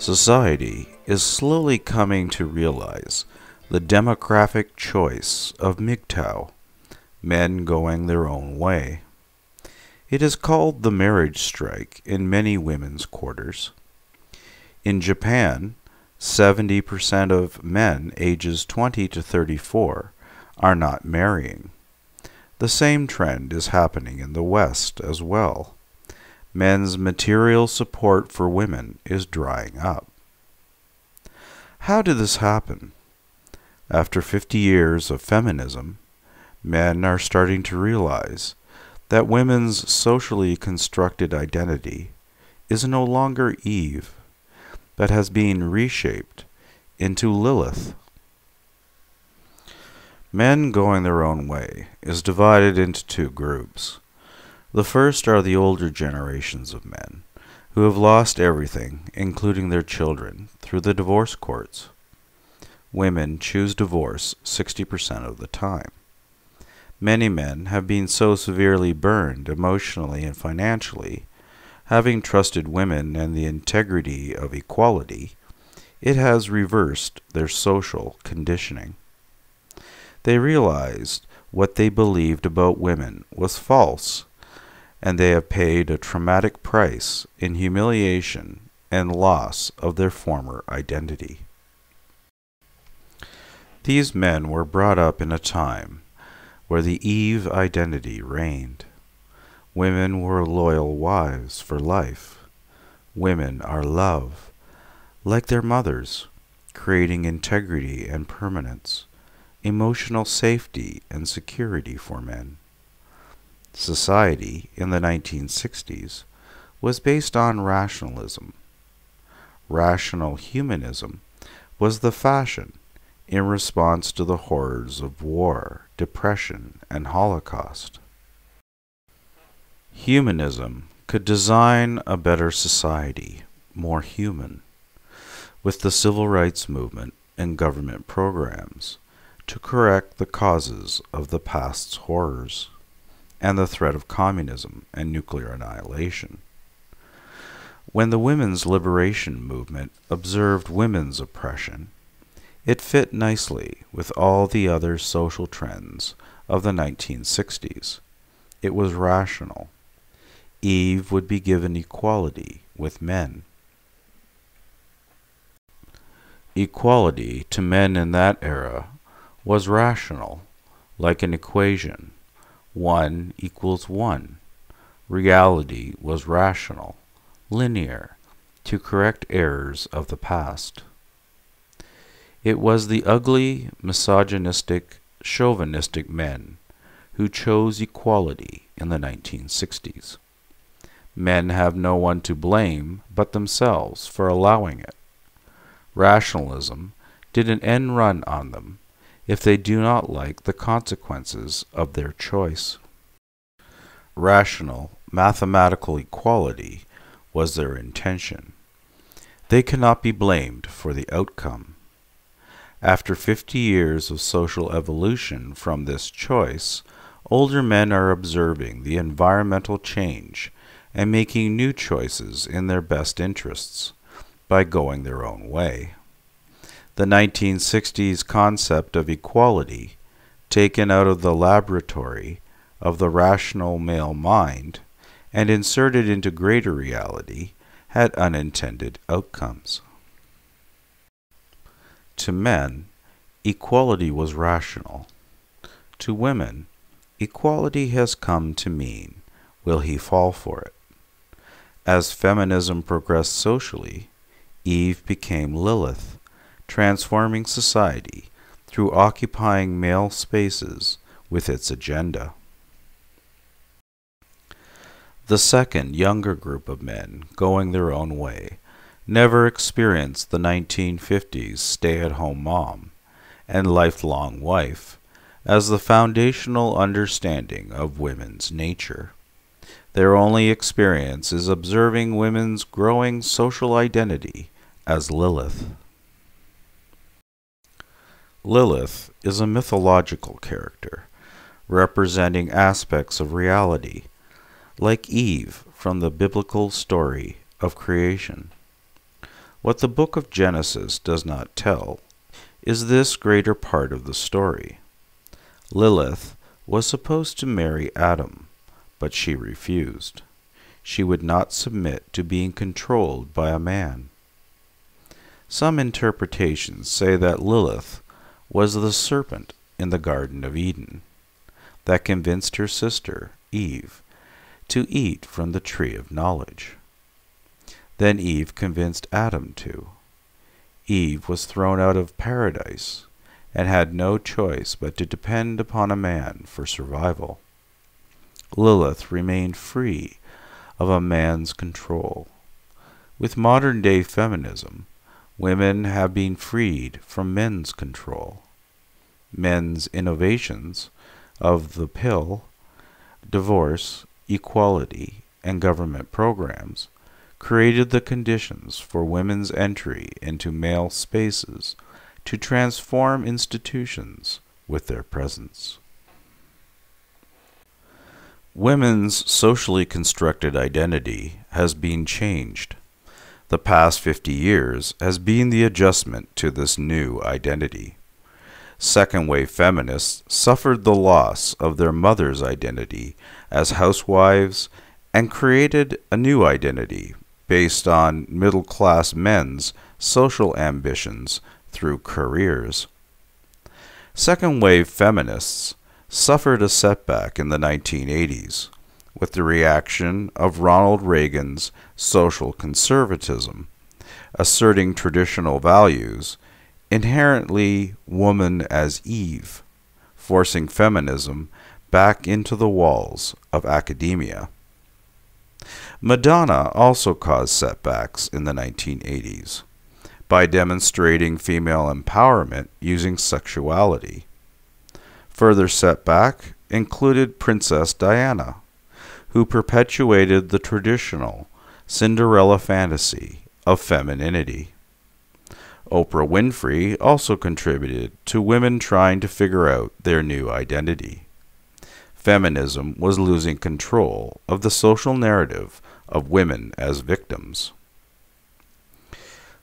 Society is slowly coming to realize the demographic choice of MGTOW, men going their own way. It is called the marriage strike in many women's quarters. In Japan, 70% of men ages 20 to 34 are not marrying. The same trend is happening in the West as well. Men's material support for women is drying up. How did this happen? After 50 years of feminism, men are starting to realize that women's socially constructed identity is no longer Eve, but has been reshaped into Lilith. Men going their own way is divided into two groups. The first are the older generations of men, who have lost everything, including their children, through the divorce courts. Women choose divorce 60% of the time. Many men have been so severely burned emotionally and financially, having trusted women and the integrity of equality, it has reversed their social conditioning. They realized what they believed about women was false, and they have paid a traumatic price in humiliation and loss of their former identity. These men were brought up in a time where the Eve identity reigned. Women were loyal wives for life. Women are love, like their mothers, creating integrity and permanence, emotional safety and security for men. Society in the 1960s was based on rationalism. Rational humanism was the fashion in response to the horrors of war, depression, and Holocaust. Humanism could design a better society, more human, with the civil rights movement and government programs to correct the causes of the past's horrors and the threat of communism and nuclear annihilation. When the women's liberation movement observed women's oppression, it fit nicely with all the other social trends of the 1960s. It was rational. Eve would be given equality with men. Equality to men in that era was rational, like an equation. 1 equals 1. Reality was rational, linear, to correct errors of the past. It was the ugly, misogynistic, chauvinistic men who chose equality in the 1960s. Men have no one to blame but themselves for allowing it. Rationalism did an end run on them if they do not like the consequences of their choice. Rational, mathematical equality was their intention. They cannot be blamed for the outcome. After 50 years of social evolution from this choice, older men are observing the environmental change and making new choices in their best interests by going their own way. The 1960s concept of equality, taken out of the laboratory of the rational male mind and inserted into greater reality, had unintended outcomes. To men, equality was rational. To women, equality has come to mean, will he fall for it? As feminism progressed socially, Eve became Lilith, transforming society through occupying male spaces with its agenda. The second, younger group of men going their own way never experienced the 1950s stay-at-home mom and lifelong wife as the foundational understanding of women's nature. Their only experience is observing women's growing social identity as Lilith. Lilith is a mythological character representing aspects of reality, like Eve from the biblical story of creation. What the book of Genesis does not tell is this greater part of the story. Lilith was supposed to marry Adam, but she refused. She would not submit to being controlled by a man. Some interpretations say that Lilith was the serpent in the Garden of Eden that convinced her sister, Eve, to eat from the tree of knowledge. Then Eve convinced Adam to. Eve was thrown out of paradise and had no choice but to depend upon a man for survival. Lilith remained free of a man's control. With modern-day feminism, women have been freed from men's control. Men's innovations of the pill, divorce, equality, and government programs created the conditions for women's entry into male spaces to transform institutions with their presence. Women's socially constructed identity has been changed. The past 50 years has been the adjustment to this new identity. Second-wave feminists suffered the loss of their mother's identity as housewives and created a new identity based on middle-class men's social ambitions through careers. Second-wave feminists suffered a setback in the 1980s with the reaction of Ronald Reagan's social conservatism, asserting traditional values, inherently woman as Eve, forcing feminism back into the walls of academia. Madonna also caused setbacks in the 1980s by demonstrating female empowerment using sexuality. Further setback included Princess Diana, who perpetuated the traditional Cinderella fantasy of femininity. Oprah Winfrey also contributed to women trying to figure out their new identity. Feminism was losing control of the social narrative of women as victims.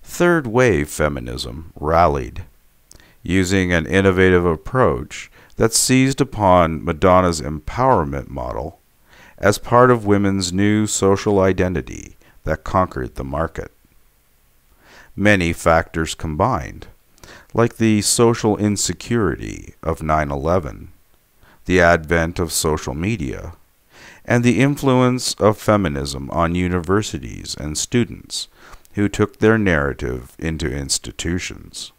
Third-wave feminism rallied, using an innovative approach that seized upon Madonna's empowerment model as part of women's new social identity that conquered the market. Many factors combined, like the social insecurity of 9/11, the advent of social media, and the influence of feminism on universities and students who took their narrative into institutions.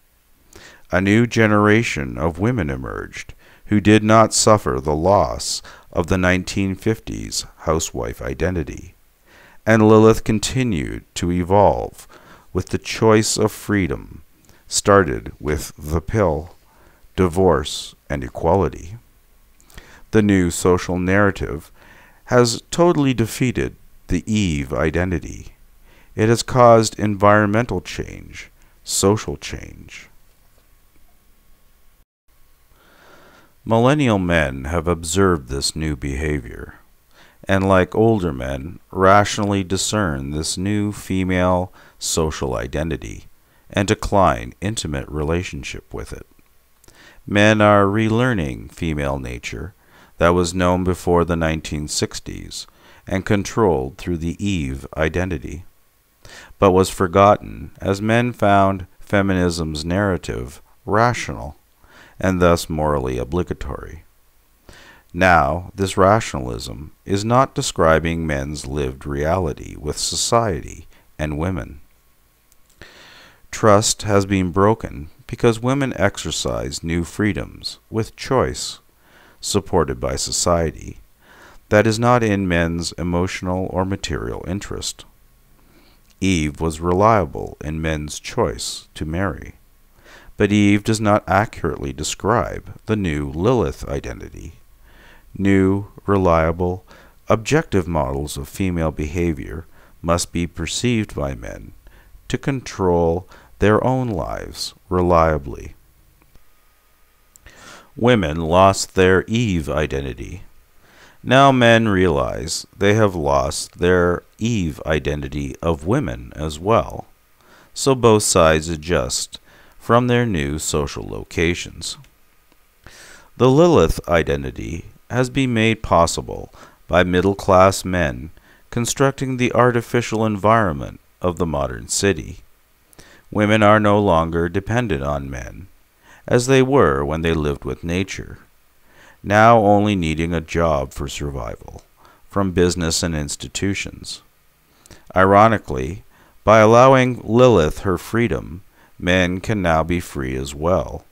A new generation of women emerged who did not suffer the loss of the 1950s housewife identity, and Lilith continued to evolve with the choice of freedom, started with the pill, divorce, and equality. The new social narrative has totally defeated the Eve identity. It has caused environmental change, social change. Millennial men have observed this new behavior, and like older men, rationally discern this new female social identity and decline intimate relationship with it. Men are relearning female nature that was known before the 1960s and controlled through the Eve identity, but was forgotten as men found feminism's narrative rational and thus morally obligatory. Now, this rationalism is not describing men's lived reality with society and women. Trust has been broken because women exercise new freedoms with choice, supported by society, that is not in men's emotional or material interest. Eve was reliable in men's choice to marry, but Eve does not accurately describe the new Lilith identity. New, reliable, objective models of female behavior must be perceived by men to control their own lives reliably. Women lost their Eve identity. Now men realize they have lost their Eve identity of women as well, so both sides adjust from their new social locations. The Lilith identity has been made possible by middle-class men constructing the artificial environment of the modern city. Women are no longer dependent on men, as they were when they lived with nature, now only needing a job for survival from business and institutions. Ironically, by allowing Lilith her freedom, men can now be free as well.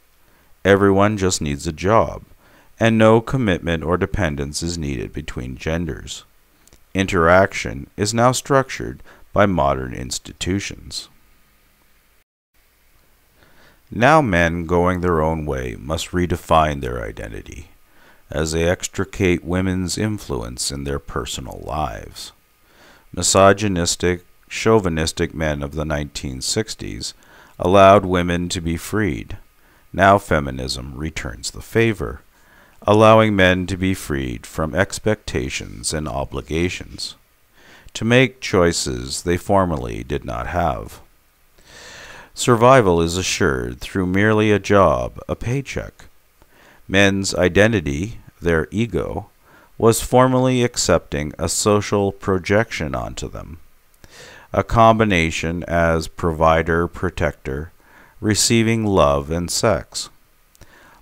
Everyone just needs a job, and no commitment or dependence is needed between genders. Interaction is now structured by modern institutions. Now men going their own way must redefine their identity as they extricate women's influence in their personal lives. Misogynistic, chauvinistic men of the 1960s allowed women to be freed. Now feminism returns the favor, allowing men to be freed from expectations and obligations, to make choices they formerly did not have. Survival is assured through merely a job, a paycheck. Men's identity, their ego, was formerly accepting a social projection onto them, a combination as provider, protector, receiving love and sex.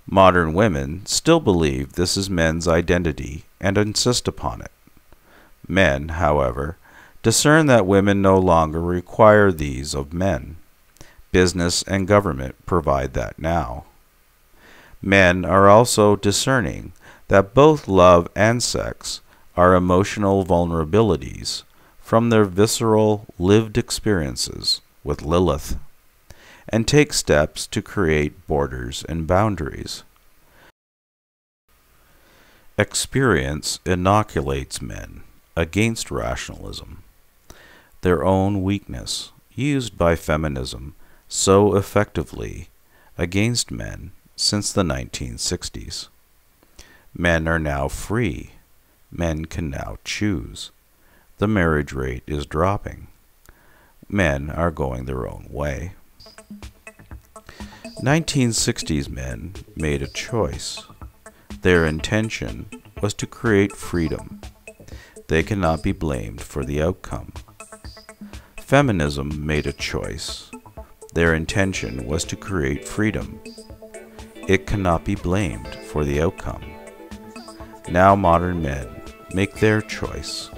Modern women still believe this is men's identity and insist upon it. Men, however, discern that women no longer require these of men. Business and government provide that now. Men are also discerning that both love and sex are emotional vulnerabilities from their visceral, lived experiences with Lilith, and take steps to create borders and boundaries. Experience inoculates men against rationalism, their own weakness, used by feminism so effectively against men since the 1960s. Men are now free. Men can now choose. The marriage rate is dropping. Men are going their own way. 1960s men made a choice. Their intention was to create freedom. They cannot be blamed for the outcome. Feminism made a choice. Their intention was to create freedom. It cannot be blamed for the outcome. Now modern men make their choice.